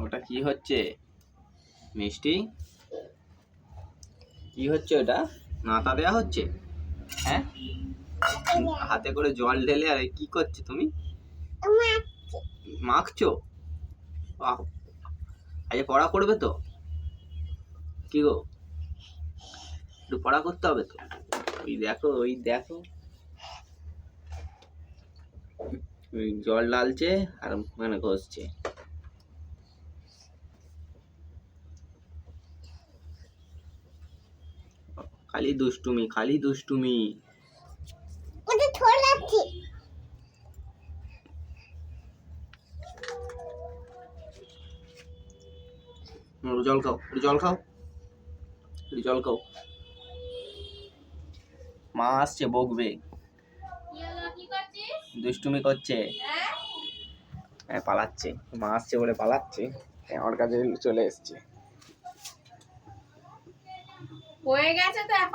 ওটা কি হচ্ছে মিষ্টি? কি হচ্ছে ওটা? নাতা দেয়া হচ্ছে? হ্যাঁ, হাতে করে জল ঢেলে। আর কি করছো তুমি? মাখছো? আজ পড়া করবে তো? কি গো, একটু পড়া করতে হবে তো। ওই দেখো, ওই দেখো, ওই জল ঢালছে আর মানে ঘষছে। খালি দুষ্টুমি, খালি দুষ্টুমি। জল খাও, জল খাও, জল খাও। মা আসছে, বকবে। দুষ্টুমি করছে, হ্যাঁ পালাচ্ছে। মা আসছে বলে পালাচ্ছে, আমার কাছে চলে এসছে। হয়ে গেছে তো।